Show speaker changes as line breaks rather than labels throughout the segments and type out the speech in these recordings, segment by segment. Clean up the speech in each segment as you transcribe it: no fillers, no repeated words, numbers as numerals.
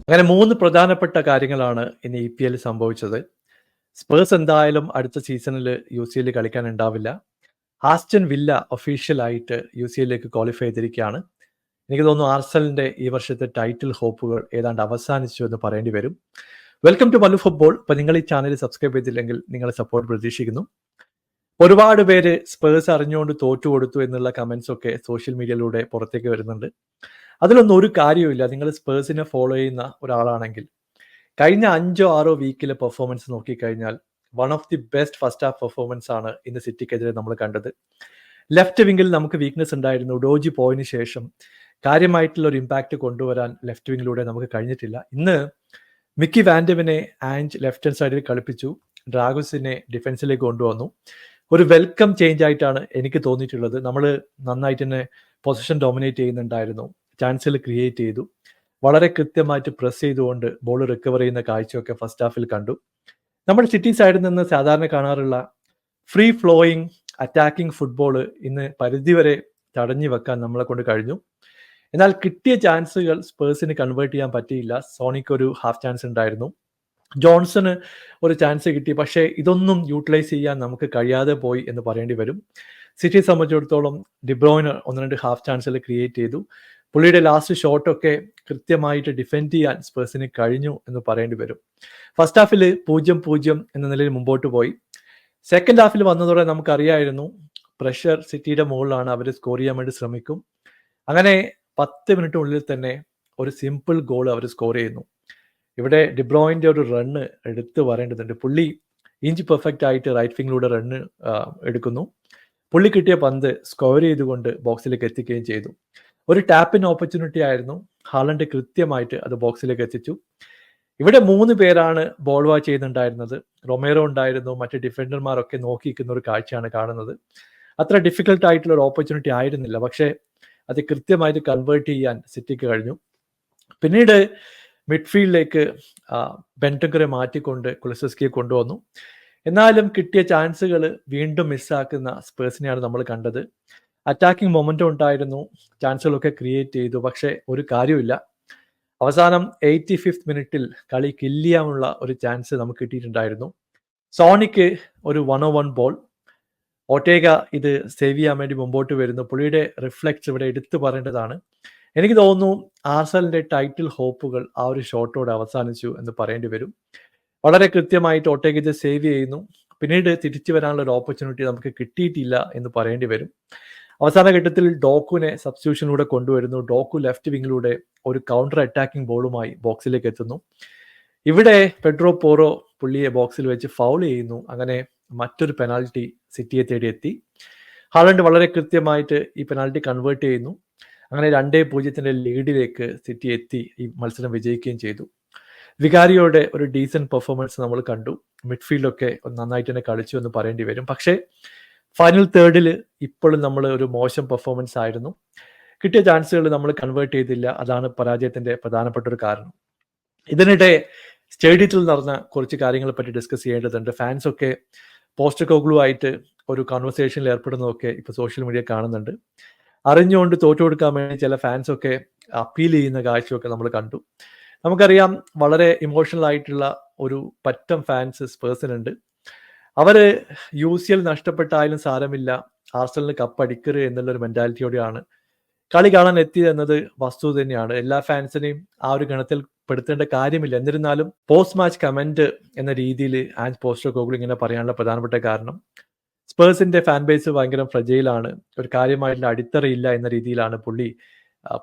അങ്ങനെ 3 പ്രധാനപ്പെട്ട കാര്യങ്ങളാണ് ഇന്ന് EPL സംഭവിച്ചത്. സ്പേഴ്സ് എന്തായാലും അടുത്ത സീസണിൽ UCL കളിക്കാൻ ഉണ്ടാവില്ല. ആസ്റ്റൺ വില്ല ഒഫീഷ്യലായിട്ട് UCLലേക്ക് ക്വാളിഫൈ ചെയ്തിരിക്കുകയാണ്. എനിക്ക് തോന്നുന്നു ആർസണലിന്റെ ഈ വർഷത്തെ ടൈറ്റിൽ ഹോപ്പുകൾ ഏതാണ്ട് അവസാനിച്ചു എന്ന് പറയേണ്ടി വരും. Welcome to Mallu football. അപ്പോൾ നിങ്ങൾ ഈ ചാനൽ സബ്സ്ക്രൈബ് ചെയ്തില്ലെങ്കിൽ നിങ്ങളെ സപ്പോർട്ട് പ്രതീക്ഷിക്കുന്നു. ഒരുപാട് പേര് സ്പേഴ്സ് അറിഞ്ഞുകൊണ്ട് തോറ്റു കൊടുത്തു എന്നുള്ള കമന്റ്സ് ഒക്കെ സോഷ്യൽ മീഡിയയിലൂടെ പുറത്തേക്ക് വരുന്നുണ്ട്. അതിലൊന്നും ഒരു കാര്യവുമില്ല. നിങ്ങൾ സ്പേഴ്സിനെ ഫോളോ ചെയ്യുന്ന ഒരാളാണെങ്കിൽ കഴിഞ്ഞ 5-6 വീക്കിലെ പെർഫോമൻസ് നോക്കിക്കഴിഞ്ഞാൽ one of the best first half performance ആണ് ഇന്ന് സിറ്റിക്കെതിരെ നമ്മൾ കണ്ടത്. ലെഫ്റ്റ് വിങ്ങിൽ നമുക്ക് വീക്ക്നെസ് ഉണ്ടായിരുന്നു. ഡോജി പോയതിനു ശേഷം കാര്യമായിട്ടുള്ള ഒരു ഇമ്പാക്റ്റ് കൊണ്ടുവരാൻ ലെഫ്റ്റ് വിങ്ങിലൂടെ നമുക്ക് കഴിഞ്ഞിട്ടില്ല. ഇന്ന് മിക്കി വാൻഡവിനെ ആൻഡ് ലെഫ്റ്റ് ഹാൻഡ് സൈഡിൽ കളിപ്പിച്ചു. ഡ്രാഗോസിനെ ഡിഫൻസിലേക്ക് കൊണ്ടുവന്നു. ഒരു വെൽക്കം ചേഞ്ച് ആയിട്ടാണ് എനിക്ക് തോന്നിയിട്ടുള്ളത്. നമ്മൾ നന്നായിട്ട് തന്നെ പൊസിഷൻ ഡോമിനേറ്റ് ചെയ്യുന്നുണ്ടായിരുന്നു. ചാൻസുകൾ ക്രിയേറ്റ് ചെയ്തു. വളരെ കൃത്യമായിട്ട് പ്രസ് ചെയ്തുകൊണ്ട് ബോൾ റിക്കവർ ചെയ്യുന്ന കാഴ്ചയൊക്കെ ഫസ്റ്റ് ഹാഫിൽ കണ്ടു. നമ്മുടെ സിറ്റി സൈഡിൽ നിന്ന് സാധാരണ കാണാറുള്ള ഫ്രീ ഫ്ലോയിങ് അറ്റാക്കിംഗ് ഫുട്ബോൾ ഇന്ന് പരിധിവരെ തടഞ്ഞു വെക്കാൻ നമ്മളെ കൊണ്ട് കഴിഞ്ഞു. എന്നാൽ കിട്ടിയ ചാൻസുകൾ സ്പേഴ്സിന് കൺവേർട്ട് ചെയ്യാൻ പറ്റിയില്ല. സോണിക്ക് ഒരു ഹാഫ് ചാൻസ് ഉണ്ടായിരുന്നു. ജോൺസന് ഒരു ചാൻസ് കിട്ടി. പക്ഷേ ഇതൊന്നും യൂട്ടിലൈസ് ചെയ്യാൻ നമുക്ക് കഴിയാതെ പോയി എന്ന് പറയേണ്ടി വരും. സിറ്റിയെ സംബന്ധിച്ചിടത്തോളം ഡിബ്രോയിന് 1-2 ഹാഫ് ചാൻസുകൾ ക്രിയേറ്റ് ചെയ്തു. പുള്ളിയുടെ ലാസ്റ്റ് ഷോട്ടൊക്കെ കൃത്യമായിട്ട് ഡിഫെൻഡ് ചെയ്യാൻ സ്പേഴ്സിന് കഴിഞ്ഞു എന്ന് പറയേണ്ടി വരും. ഫസ്റ്റ് ഹാഫിൽ 0-0 എന്ന നിലയിൽ മുമ്പോട്ട് പോയി. സെക്കൻഡ് ഹാഫിൽ വന്നതോടെ നമുക്കറിയായിരുന്നു പ്രഷർ സിറ്റിയുടെ മുകളിലാണ്, അവർ സ്കോർ ചെയ്യാൻ വേണ്ടി ശ്രമിക്കും. അങ്ങനെ 10 മിനിറ്റിനുള്ളിൽ തന്നെ ഒരു സിമ്പിൾ ഗോൾ അവർ സ്കോർ ചെയ്യുന്നു. ഇവിടെ ഡിബ്രോയിൻ്റെ ഒരു റണ്ണ് എടുത്ത് പറയേണ്ടതുണ്ട്. പുള്ളി ഇഞ്ച് പെർഫെക്റ്റ് ആയിട്ട് റൈറ്റ് വിങ്ങിലൂടെ റണ്ണ് എടുക്കുന്നു. പുള്ളി കിട്ടിയ പന്ത് സ്കോർ ചെയ്തുകൊണ്ട് ബോക്സിലേക്ക് എത്തിക്കുകയും ചെയ്തു. ഒരു ടാപ്പിൻ ഓപ്പർച്യൂണിറ്റി ആയിരുന്നു. ഹാലണ്ട് കൃത്യമായിട്ട് അത് ബോക്സിലേക്ക് എത്തിച്ചു. ഇവിടെ 3 പേരാണ് ബോൾ വാച്ച് ചെയ്യുന്നുണ്ടായിരുന്നത്. റൊമേറോ ഉണ്ടായിരുന്നു. മറ്റ് ഡിഫൻഡർമാരൊക്കെ നോക്കിയിരിക്കുന്ന ഒരു കാഴ്ചയാണ് കാണുന്നത്. അത്ര ഡിഫിക്കൽട്ട് ആയിട്ടുള്ള ഒരു ഓപ്പർച്യൂണിറ്റി ആയിരുന്നില്ല. പക്ഷേ അത് കൃത്യമായിട്ട് കൺവേർട്ട് ചെയ്യാൻ സിറ്റിക്ക് കഴിഞ്ഞു. പിന്നീട് മിഡ്ഫീൽഡിലേക്ക് ബെൻറ്റങ്കറെ മാറ്റിക്കൊണ്ട് കുലിസസ്കിയെ കൊണ്ടുവന്നു. എന്നാലും കിട്ടിയ ചാൻസുകൾ വീണ്ടും മിസ്സാക്കുന്ന സ്പേഴ്സിനെയാണ് നമ്മൾ കണ്ടത്. അറ്റാക്കിംഗ് മൊമെന്റം ഉണ്ടായിരുന്നു. ചാൻസുകളൊക്കെ ക്രിയേറ്റ് ചെയ്തു. പക്ഷേ ഒരു കാര്യമില്ല. അവസാനം 85th മിനിറ്റിൽ കളി കില്ല് ചെയ്യാനുള്ള ഒരു ചാൻസ് നമുക്ക് കിട്ടിയിട്ടുണ്ടായിരുന്നു. സോണിക്ക് ഒരു 1-on-1 ബോൾ. ഓട്ടേഗ ഇത് സേവ് ചെയ്യാൻ വേണ്ടി മുമ്പോട്ട് വരുന്നു. പുള്ളിയുടെ റിഫ്ലെക്സ് ഇവിടെ എടുത്തു പറയേണ്ടതാണ്. എനിക്ക് തോന്നുന്നു ആർസണലിന്റെ ടൈറ്റിൽ ഹോപ്പുകൾ ആ ഒരു ഷോട്ടോടെ അവസാനിച്ചു എന്ന് പറയേണ്ടി വരും. വളരെ കൃത്യമായിട്ട് ഓട്ടേഗ ഇത് സേവ് ചെയ്യുന്നു. പിന്നീട് തിരിച്ചു വരാനുള്ള ഒരു ഓപ്പർച്യൂണിറ്റി നമുക്ക് കിട്ടിയിട്ടില്ല എന്ന് പറയേണ്ടി വരും. അവസാന ഘട്ടത്തിൽ ഡോക്കുവിനെ സബ്സ്റ്റിറ്റ്യൂഷനിലൂടെ കൊണ്ടുവരുന്നു. ഡോക്കു ലെഫ്റ്റ് വിങ്ങിലൂടെ ഒരു കൗണ്ടർ അറ്റാക്കിംഗ് ബോളുമായി ബോക്സിലേക്ക് എത്തുന്നു. ഇവിടെ പെഡ്രോ പോറോ പുള്ളിയെ ബോക്സിൽ വെച്ച് ഫൗൾ ചെയ്യുന്നു. അങ്ങനെ മറ്റൊരു പെനാൽറ്റി സിറ്റിയെ തേടി എത്തി. ഹാലണ്ട് വളരെ കൃത്യമായിട്ട് ഈ പെനാൽറ്റി കൺവേർട്ട് ചെയ്യുന്നു. അങ്ങനെ 2-0 ലീഡിലേക്ക് സിറ്റി എത്തി ഈ മത്സരം വിജയിക്കുകയും ചെയ്തു. വികാരിയോടെ ഒരു ഡീസൻറ്റ് പെർഫോമൻസ് നമ്മൾ കണ്ടു. മിഡ്ഫീൽഡൊക്കെ നന്നായിട്ട് തന്നെ കളിച്ചു എന്ന് പറയേണ്ടി വരും. പക്ഷേ ഫൈനൽ തേർഡിൽ ഇപ്പോഴും നമ്മൾ ഒരു മോശം പെർഫോമൻസ് ആയിരുന്നു. കിട്ടിയ ചാൻസുകൾ നമ്മൾ കൺവേർട്ട് ചെയ്തില്ല. അതാണ് പരാജയത്തിന്റെ പ്രധാനപ്പെട്ട ഒരു കാരണം. ഇതിനിടെ സ്റ്റേഡിയത്തിൽ നടന്ന കുറച്ച് കാര്യങ്ങളെ പറ്റി ഡിസ്കസ് ചെയ്യേണ്ടതുണ്ട്. ഫാൻസൊക്കെ പോസ്റ്റക്കോഗ്ലു ആയിട്ട് ഒരു കോൺവെർസേഷനിൽ ഏർപ്പെടുന്നതൊക്കെ ഇപ്പോൾ സോഷ്യൽ മീഡിയ കാണുന്നുണ്ട്. അറിഞ്ഞുകൊണ്ട് തോറ്റു കൊടുക്കാൻ വേണ്ടി ചില ഫാൻസൊക്കെ അപ്പീൽ ചെയ്യുന്ന കാഴ്ചയൊക്കെ നമ്മൾ കണ്ടു. നമുക്കറിയാം വളരെ ഇമോഷണൽ ആയിട്ടുള്ള ഒരു പറ്റം ഫാൻസ് സ്പേഴ്സിനുണ്ട്. അവര് UCL നഷ്ടപ്പെട്ടായാലും സാരമില്ല, ആർസണലിന് കപ്പടിക്കരുത് എന്നുള്ളൊരു മെന്റാലിറ്റിയോടെയാണ് കളി കാണാൻ എത്തിയത് എന്നത് വസ്തുത തന്നെയാണ്. എല്ലാ ഫാൻസിനെയും ആ ഒരു ഗണത്തിൽ പെടുത്തേണ്ട കാര്യമില്ല. എന്നിരുന്നാലും പോസ്റ്റ് മാച്ച് കമന്റ് എന്ന രീതിയിൽ ആൻഡ് പോസ്റ്റക്കോഗ്ലു ഇങ്ങനെ പറയാനുള്ള പ്രധാനപ്പെട്ട കാരണം സ്പേഴ്സിന്റെ ഫാൻ ബേസ് ഭയങ്കര ഫ്രജയിലാണ്, ഒരു കാര്യമായിട്ടുള്ള അടിത്തറയില്ല എന്ന രീതിയിലാണ് പുള്ളി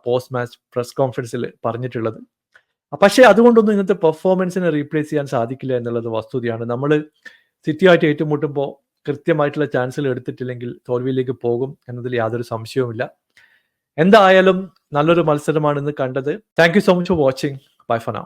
പോസ്റ്റ് മാച്ച് പ്രസ് കോൺഫറൻസിൽ പറഞ്ഞിട്ടുള്ളത്. പക്ഷേ അതുകൊണ്ടൊന്നും ഇന്നത്തെ പെർഫോമൻസിനെ റീപ്ലേസ് ചെയ്യാൻ സാധിക്കില്ല എന്നുള്ളത് വസ്തുതയാണ്. നമ്മൾ സിറ്റിയായിട്ട് ഏറ്റുമുട്ടുമ്പോൾ കൃത്യമായിട്ടുള്ള ചാൻസുകൾ എടുത്തിട്ടില്ലെങ്കിൽ തോൽവിയിലേക്ക് പോകും എന്നതിൽ യാതൊരു സംശയവുമില്ല. എന്തായാലും നല്ലൊരു മത്സരമാണ് ഇന്ന് കണ്ടത്. Thank you so much for watching. Bye for now.